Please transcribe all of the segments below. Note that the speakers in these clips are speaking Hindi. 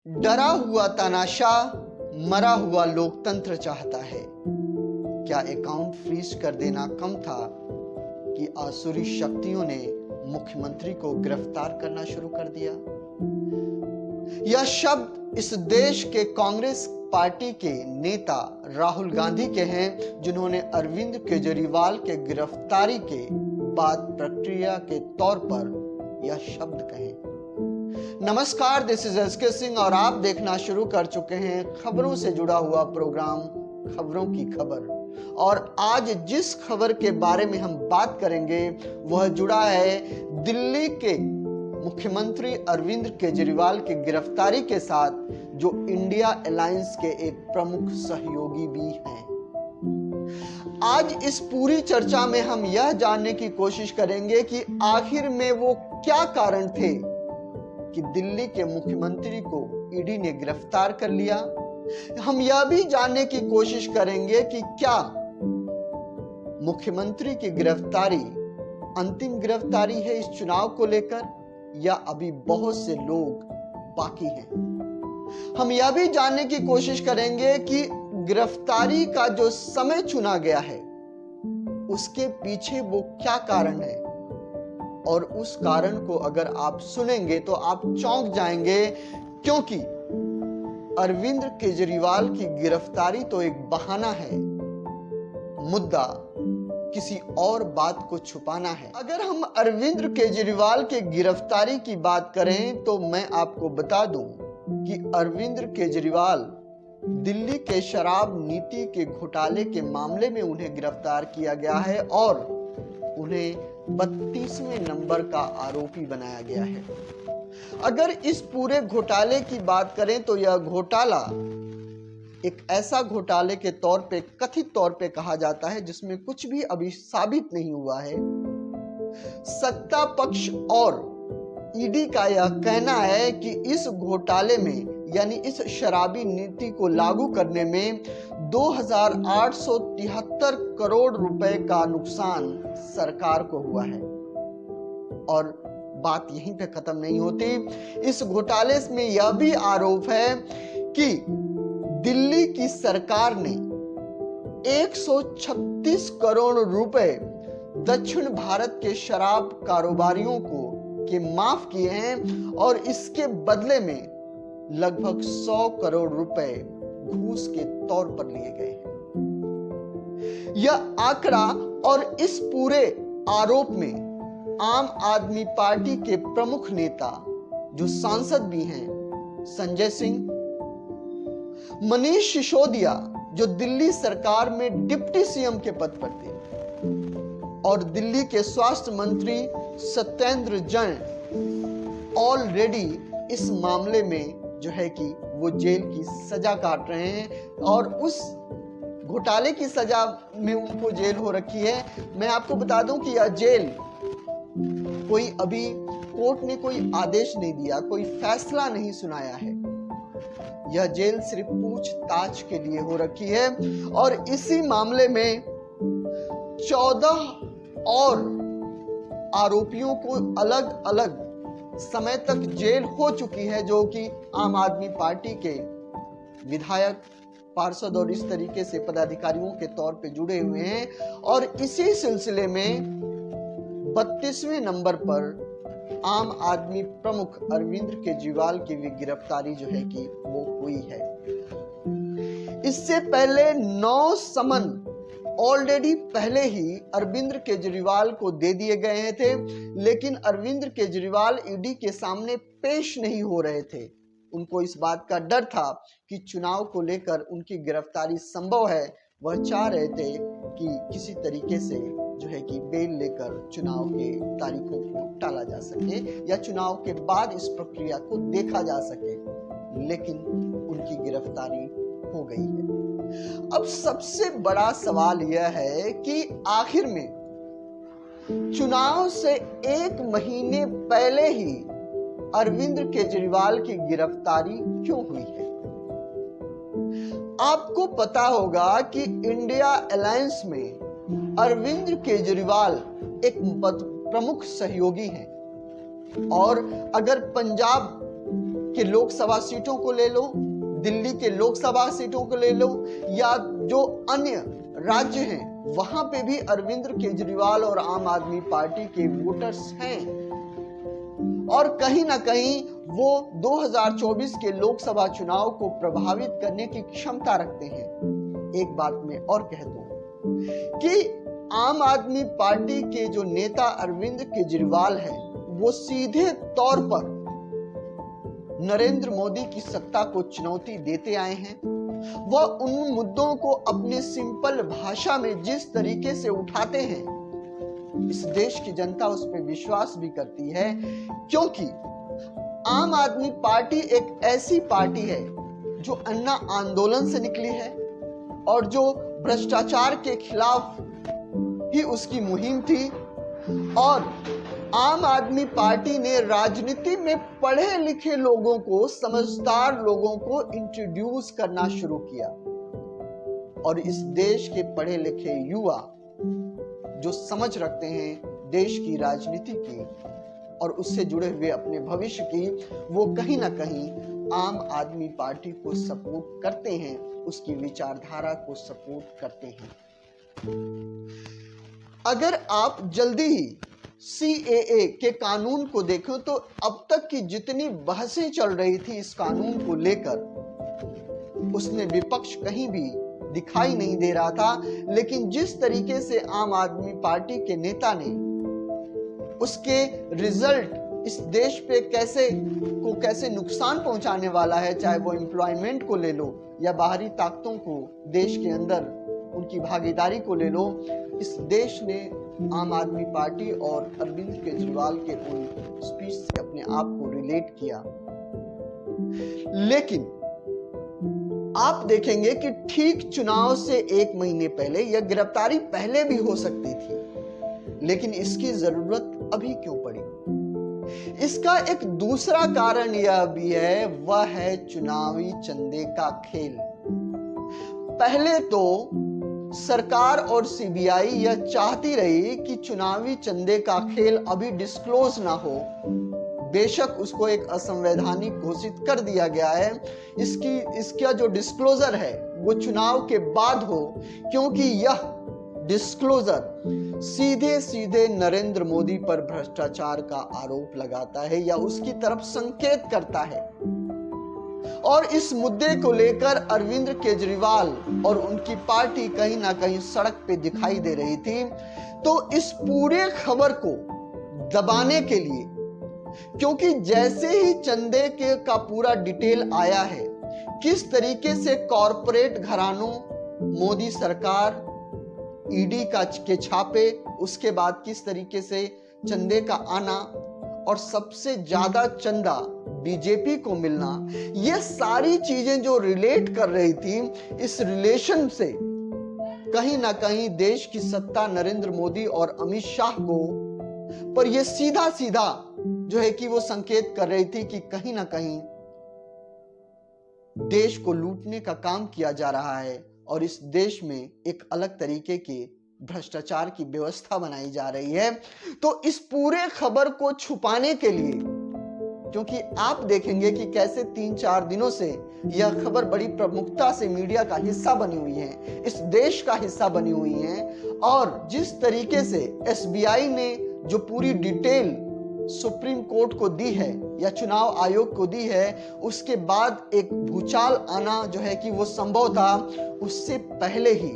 डरा हुआ तानाशाह मरा हुआ लोकतंत्र चाहता है। क्या अकाउंट फ्रीज कर देना कम था कि आसुरी शक्तियों ने मुख्यमंत्री को गिरफ्तार करना शुरू कर दिया। यह शब्द इस देश के कांग्रेस पार्टी के नेता राहुल गांधी के हैं, जिन्होंने अरविंद केजरीवाल के गिरफ्तारी के बाद प्रक्रिया के तौर पर यह शब्द कहे। नमस्कार, दिस इज एसके सिंह और आप देखना शुरू कर चुके हैं खबरों से जुड़ा हुआ प्रोग्राम खबरों की खबर। और आज जिस खबर के बारे में हम बात करेंगे वह जुड़ा है दिल्ली के मुख्यमंत्री अरविंद केजरीवाल की गिरफ्तारी के साथ, जो इंडिया अलायंस के एक प्रमुख सहयोगी भी हैं। आज इस पूरी चर्चा में हम यह जानने की कोशिश करेंगे कि आखिर में वो क्या कारण थे कि दिल्ली के मुख्यमंत्री को ईडी ने गिरफ्तार कर लिया। हम यह भी जानने की कोशिश करेंगे कि क्या मुख्यमंत्री की गिरफ्तारी अंतिम गिरफ्तारी है इस चुनाव को लेकर, या अभी बहुत से लोग बाकी हैं। हम यह भी जानने की कोशिश करेंगे कि गिरफ्तारी का जो समय चुना गया है उसके पीछे वो क्या कारण है, और उस कारण को अगर आप सुनेंगे तो आप चौंक जाएंगे, क्योंकि अरविंद केजरीवाल की गिरफ्तारी तो एक बहाना है, मुद्दा किसी और बात को छुपाना है। अगर हम अरविंद केजरीवाल के गिरफ्तारी की बात करें तो मैं आपको बता दूं कि अरविंद केजरीवाल दिल्ली के शराब नीति के घोटाले के मामले में उन्हें गिरफ्तार किया गया है और उन्हें 32वें नंबर का आरोपी बनाया गया है। अगर इस पूरे घोटाले की बात करें तो यह घोटाला एक ऐसा घोटाले के तौर पे, कथित तौर पे कहा जाता है जिसमें कुछ भी अभी साबित नहीं हुआ है। सत्ता पक्ष और ईडी का यह कहना है कि इस घोटाले में, यानी इस शराबी नीति को लागू करने में 2873 करोड़ रुपए का नुकसान सरकार को हुआ है। और बात यहीं पे खत्म नहीं होती। इस घोटाले में यह भी आरोप है कि दिल्ली की सरकार ने 136 करोड़ रुपए दक्षिण भारत के शराब कारोबारियों को माफ किए हैं और इसके बदले में लगभग 100 करोड़ रुपए घूस के तौर पर लिए गए हैं। यह आंकड़ा और इस पूरे आरोप में आम आदमी पार्टी के प्रमुख नेता, जो सांसद भी हैं, संजय सिंह, मनीष सिसोदिया जो दिल्ली सरकार में डिप्टी सीएम के पद पर थे, और दिल्ली के स्वास्थ्य मंत्री सत्येंद्र जैन ऑलरेडी इस मामले में जो है कि वो जेल की सजा काट रहे हैं और उस घोटाले की सजा में उनको जेल हो रखी है। मैं आपको बता दूं कि यह जेल कोई अभी कोर्ट ने कोई आदेश नहीं दिया, कोई फैसला नहीं सुनाया है। यह जेल सिर्फ पूछताछ के लिए हो रखी है और इसी मामले में 14 और आरोपियों को अलग अलग समय तक जेल हो चुकी है, जो कि आम आदमी पार्टी के विधायक, पार्षद और इस तरीके से पदाधिकारियों के तौर पे जुड़े हुए हैं। और इसी सिलसिले में 32वें नंबर पर आम आदमी प्रमुख अरविंद केजरीवाल की भी गिरफ्तारी जो है कि वो हुई है। इससे पहले 9 समन ऑलरेडी पहले ही अरविंद केजरीवाल को दे दिए गए थे, लेकिन अरविंद केजरीवाल ईडी के सामने पेश नहीं हो रहे थे। उनको इस बात का डर था कि चुनाव को लेकर उनकी गिरफ्तारी संभव है। वह चाह रहे थे कि किसी तरीके से जो है कि बेल लेकर चुनाव के तारीखों को टाला जा सके या चुनाव के बाद इस प्रक्रिया को देखा जा सके, लेकिन उनकी गिरफ्तारी हो गई है। अब सबसे बड़ा सवाल यह है कि आखिर में चुनाव से 1 महीने पहले ही अरविंद केजरीवाल की गिरफ्तारी क्यों हुई है? आपको पता होगा कि इंडिया अलायंस में अरविंद केजरीवाल एक प्रमुख सहयोगी हैं, और अगर पंजाब के लोकसभा सीटों को ले लो, दिल्ली के लोकसभा सीटों को ले लो, या जो अन्य राज्य हैं वहां पे भी अरविंद केजरीवाल और आम आदमी पार्टी के वोटर्स हैं और कहीं ना कहीं वो 2024 के लोकसभा चुनाव को प्रभावित करने की क्षमता रखते हैं। एक बात मैं और कह दूं कि आम आदमी पार्टी के जो नेता अरविंद केजरीवाल हैं वो सीधे तौर पर नरेंद्र मोदी की सत्ता को चुनौती देते आए हैं। वह उन मुद्दों को अपने सिंपल भाषा में जिस तरीके से उठाते हैं, इस देश की जनता उस पर विश्वास भी करती है, क्योंकि आम आदमी पार्टी एक ऐसी पार्टी है जो अन्ना आंदोलन से निकली है और जो भ्रष्टाचार के खिलाफ ही उसकी मुहिम थी। और आम आदमी पार्टी ने राजनीति में पढ़े लिखे लोगों को, समझदार लोगों को इंट्रोड्यूस करना शुरू किया और इस देश के पढ़े लिखे युवा जो समझ रखते हैं देश की राजनीति की और उससे जुड़े हुए अपने भविष्य की, वो कहीं ना कहीं आम आदमी पार्टी को सपोर्ट करते हैं, उसकी विचारधारा को सपोर्ट करते हैं। अगर आप जल्दी ही CAA के कानून को देखें तो अब तक की जितनी बहसें चल रही थी इस कानून को लेकर, उसमें विपक्ष कहीं भी दिखाई नहीं दे रहा था। लेकिन जिस तरीके से आम आदमी पार्टी के नेता ने उसके रिजल्ट इस देश पे कैसे नुकसान पहुंचाने वाला है, चाहे वो एम्प्लॉयमेंट को ले लो या बाहरी ताकतों को देश के अंदर उनकी भागीदारी को ले लो, इस देश ने आम आदमी पार्टी और अरविंद केजरीवाल के उन स्पीच से अपने आप को रिलेट किया। लेकिन आप देखेंगे कि ठीक चुनाव से 1 महीने पहले यह गिरफ्तारी पहले भी हो सकती थी, लेकिन इसकी जरूरत अभी क्यों पड़ी? इसका एक दूसरा कारण यह भी है, वह है चुनावी चंदे का खेल। पहले तो सरकार और CBI यह चाहती रही कि चुनावी चंदे का खेल अभी डिस्क्लोज ना हो। बेशक उसको एक असंवैधानिक घोषित कर दिया गया है, इसका जो डिस्क्लोजर है वो चुनाव के बाद हो, क्योंकि यह डिस्क्लोजर सीधे सीधे नरेंद्र मोदी पर भ्रष्टाचार का आरोप लगाता है या उसकी तरफ संकेत करता है। और इस मुद्दे को लेकर अरविंद केजरीवाल और उनकी पार्टी कहीं ना कहीं सड़क पे दिखाई दे रही थी। तो इस पूरे खबर को दबाने के लिए, क्योंकि जैसे ही चंदे का पूरा डिटेल आया है, किस तरीके से कॉरपोरेट घरानों, मोदी सरकार, ED के छापे, उसके बाद किस तरीके से चंदे का आना और सबसे ज्यादा चंदा बीजेपी को मिलना, ये सारी चीजें जो रिलेट कर रही थी, इस रिलेशन से कहीं ना कहीं देश की सत्ता नरेंद्र मोदी और अमित शाह को पर यह सीधा सीधा जो है कि वो संकेत कर रही थी कि कहीं ना कहीं देश को लूटने का काम किया जा रहा है और इस देश में एक अलग तरीके के भ्रष्टाचार की व्यवस्था बनाई जा रही है। तो इस पूरे खबर को छुपाने के लिए, क्योंकि आप देखेंगे कि कैसे 3-4 दिनों से यह खबर बड़ी प्रमुखता से मीडिया का हिस्सा बनी हुई है, इस देश का हिस्सा बनी हुई है, और जिस तरीके से SBI ने जो पूरी डिटेल सुप्रीम कोर्ट को दी है या चुनाव आयोग को दी है, उसके बाद एक भूचाल आना जो है कि वो संभव था। उससे पहले ही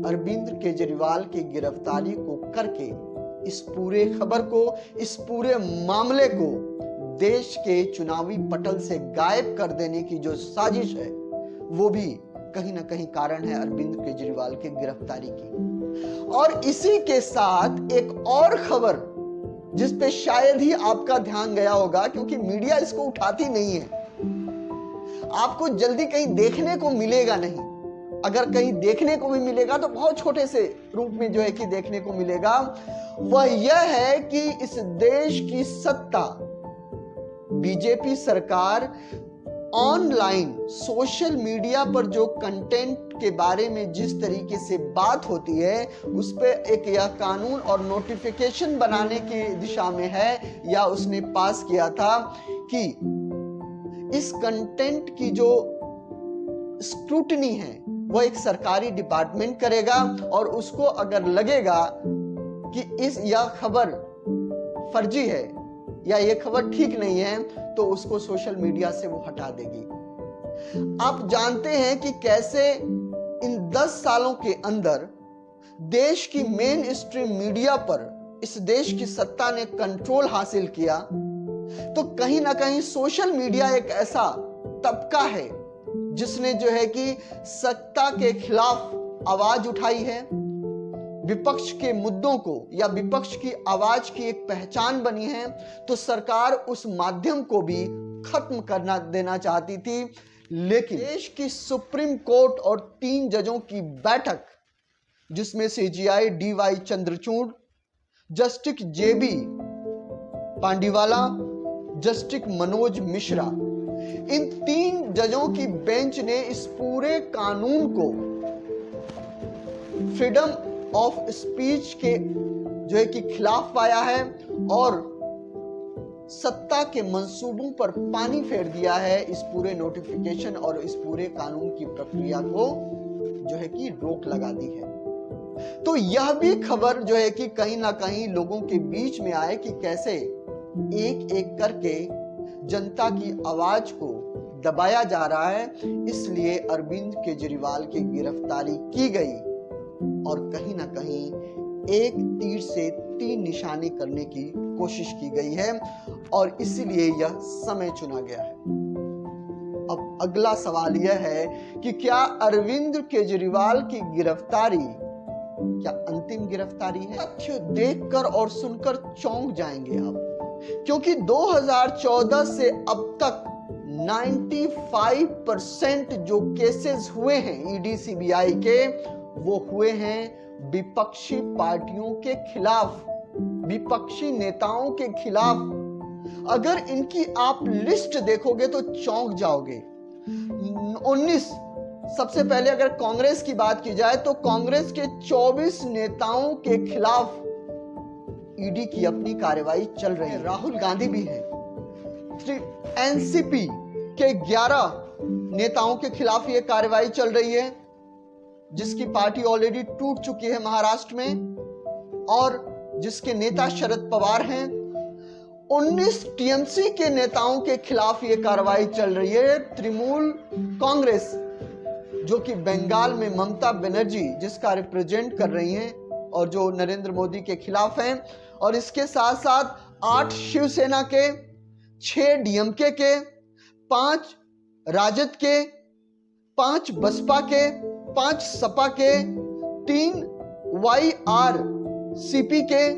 अरविंद केजरीवाल की गिरफ्तारी को करके इस पूरे खबर को, इस पूरे मामले को देश के चुनावी पटल से गायब कर देने की जो साजिश है, वो भी कहीं ना कहीं कारण है अरविंद केजरीवाल की गिरफ्तारी की। और इसी के साथ एक और खबर जिस पे शायद ही आपका ध्यान गया होगा, क्योंकि मीडिया इसको उठाती नहीं है, आपको जल्दी कहीं देखने को मिलेगा नहीं, अगर कहीं देखने को भी मिलेगा तो बहुत छोटे से रूप में जो है कि देखने को मिलेगा, वह यह है कि इस देश की सत्ता बीजेपी सरकार ऑनलाइन सोशल मीडिया पर जो कंटेंट के बारे में जिस तरीके से बात होती है, उस पे एक यह कानून और नोटिफिकेशन बनाने की दिशा में है, या उसने पास किया था कि इस कंटेंट की जो स्क्रूटनी है वो एक सरकारी डिपार्टमेंट करेगा, और उसको अगर लगेगा कि यह खबर फर्जी है या ये खबर ठीक नहीं है तो उसको सोशल मीडिया से वो हटा देगी। आप जानते हैं कि कैसे इन 10 सालों के अंदर देश की मेन स्ट्रीम मीडिया पर इस देश की सत्ता ने कंट्रोल हासिल किया। तो कहीं ना कहीं सोशल मीडिया एक ऐसा तबका है जिसने जो है कि सत्ता के खिलाफ आवाज उठाई है, विपक्ष के मुद्दों को या विपक्ष की आवाज की एक पहचान बनी है। तो सरकार उस माध्यम को भी खत्म करना देना चाहती थी, लेकिन देश की सुप्रीम कोर्ट और 3 जजों की बैठक, जिसमें CJI DY Chandrachud, justice JB Pardiwala, justice Manoj Mishra, इन 3 जजों की बेंच ने इस पूरे कानून को फ्रीडम ऑफ स्पीच के जो है कि खिलाफ पाया है और सत्ता के मंसूबों पर पानी फेर दिया है। इस पूरे नोटिफिकेशन और इस पूरे कानून की प्रक्रिया को जो है कि रोक लगा दी है। तो यह भी खबर जो है कि कहीं ना कहीं लोगों के बीच में आए कि कैसे एक एक करके जनता की आवाज को दबाया जा रहा है। इसलिए अरविंद केजरीवाल की गिरफ्तारी की गई और कहीं ना कहीं एक तीर से 3 निशाने करने की कोशिश की गई है और इसीलिए यह समय चुना गया है। अब अगला सवाल यह है कि क्या अरविंद केजरीवाल की गिरफ्तारी क्या अंतिम गिरफ्तारी है? तथ्य देखकर और सुनकर चौंक जाएंगे आप, क्योंकि 2014 से अब तक 95% जो केसेस हुए हैं ED CBI के, वो हुए हैं विपक्षी पार्टियों के खिलाफ, विपक्षी नेताओं के खिलाफ। अगर इनकी आप लिस्ट देखोगे तो चौंक जाओगे। 19 सबसे पहले अगर कांग्रेस की बात की जाए तो कांग्रेस के 24 नेताओं के खिलाफ ईडी की अपनी कार्रवाई चल रही है। राहुल गांधी भी है। एनसीपी के 11 नेताओं के खिलाफ यह कार्रवाई चल रही है, जिसकी पार्टी ऑलरेडी टूट चुकी है महाराष्ट्र में और जिसके नेता शरद पवार हैं। 19 टीएमसी के नेताओं के खिलाफ यह कार्रवाई चल रही है। तृणमूल कांग्रेस जो कि बंगाल में ममता बनर्जी जिसका रिप्रेजेंट कर रही हैं और जो नरेंद्र मोदी के खिलाफ हैं, और इसके साथ साथ 8 शिवसेना के, 6 डीएमके के, 5 राजद के, 5 बसपा के, 5 सपा के, 3 YRCP के,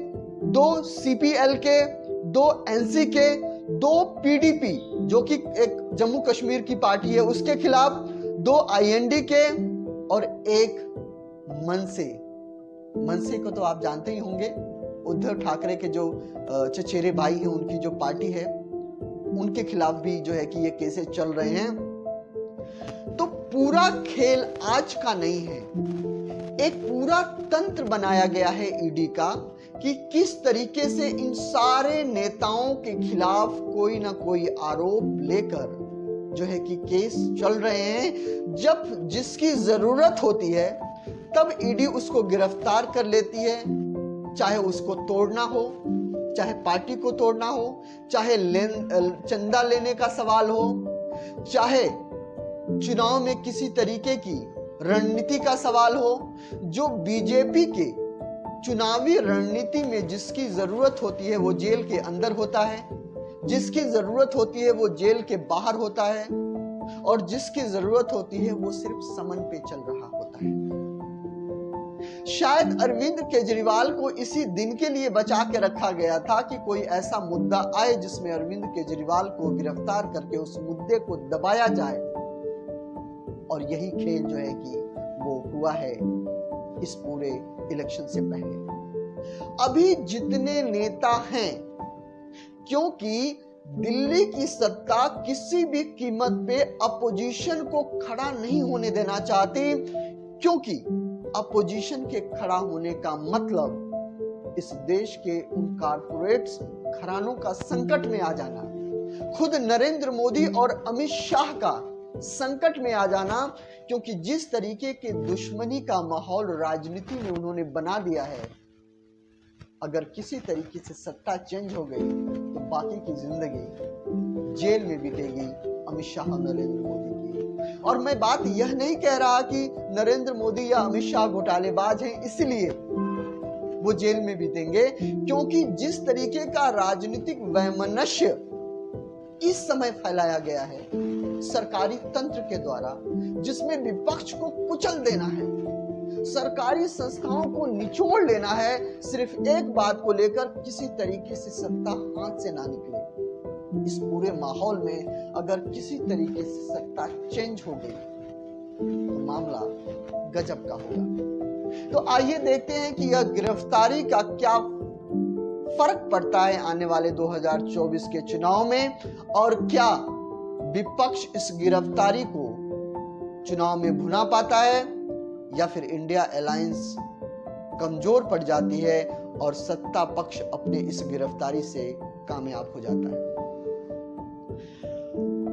2 CPL के, 2 NC के, 2 PDP जो कि एक जम्मू कश्मीर की पार्टी है उसके खिलाफ, 2 IND के और 1 मनसे को तो आप जानते ही होंगे, उद्धव ठाकरे के जो चचेरे भाई हैं उनकी जो पार्टी है उनके खिलाफ भी जो है कि ये केसेस चल रहे हैं। तो पूरा खेल आज का नहीं है, एक पूरा तंत्र बनाया गया है ईडी का कि किस तरीके से इन सारे नेताओं के खिलाफ कोई ना कोई आरोप लेकर जो है कि केस चल रहे हैं। जब जिसकी जरूरत होती है तब ईडी उसको गिरफ्तार कर लेती है, चाहे उसको तोड़ना हो, चाहे पार्टी को तोड़ना हो, चाहे चंदा लेने का सवाल हो, चाहे चुनाव में किसी तरीके की रणनीति का सवाल हो। जो बीजेपी के चुनावी रणनीति में जिसकी जरूरत होती है वो जेल के अंदर होता है, जिसकी जरूरत होती है वो जेल के बाहर होता है, और जिसकी जरूरत होती है वो सिर्फ समन पे चल रहा होता है। शायद अरविंद केजरीवाल को इसी दिन के लिए बचा के रखा गया था कि कोई ऐसा मुद्दा आए जिसमें अरविंद केजरीवाल को गिरफ्तार करके उस मुद्दे को दबाया जाए, और यही खेल जो है कि वो हुआ है इस पूरे इलेक्शन से पहले। अभी जितने नेता हैं, क्योंकि दिल्ली की सत्ता किसी भी कीमत पे अपोजिशन को खड़ा नहीं होने देना चाहती, क्योंकि अपोजिशन के खड़ा होने का मतलब इस देश के उन कारपोरेट्स घरानों का संकट में आ जाना, खुद नरेंद्र मोदी और अमित शाह का संकट में आ जाना, क्योंकि जिस तरीके के दुश्मनी का माहौल राजनीति में उन्होंने बना दिया है, अगर किसी तरीके से सत्ता चेंज हो गई तो बाकी की जिंदगी जेल में बीतेगी अमित शाह और नरेंद्र मोदी की। और मैं बात यह नहीं कह रहा कि नरेंद्र मोदी या अमित शाह घोटालेबाज हैं इसलिए वो जेल में बीतेंगे, क्योंकि जिस तरीके का राजनीतिक वैमनस्य इस समय फैलाया गया है सरकारी तंत्र के द्वारा, जिसमें विपक्ष को कुचल देना है, सरकारी संस्थाओं को निचोड़ लेना है, सिर्फ एक बात को लेकर किसी तरीके से सत्ता हाथ से ना निकले। इस पूरे माहौल में अगर किसी तरीके से सत्ता चेंज हो गई तो मामला गजब का होगा। तो आइए देखते हैं कि यह गिरफ्तारी का क्या फर्क पड़ता है आने वाले 2024 के चुनाव में, और क्या विपक्ष इस गिरफ्तारी को चुनाव में भुना पाता है या फिर इंडिया अलायंस कमजोर पड़ जाती है और सत्ता पक्ष अपने इस गिरफ्तारी से कामयाब हो जाता है।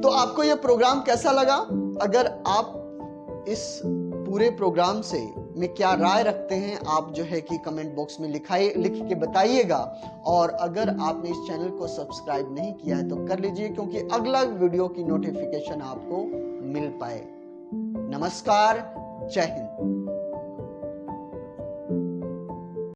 तो आपको यह प्रोग्राम कैसा लगा? अगर आप इस पूरे प्रोग्राम से में क्या राय रखते हैं, आप जो है कि कमेंट बॉक्स में लिख के बताइएगा। और अगर आपने इस चैनल को सब्सक्राइब नहीं किया है तो कर लीजिए, क्योंकि अगला वीडियो की नोटिफिकेशन आपको मिल पाए। नमस्कार, जय हिंद।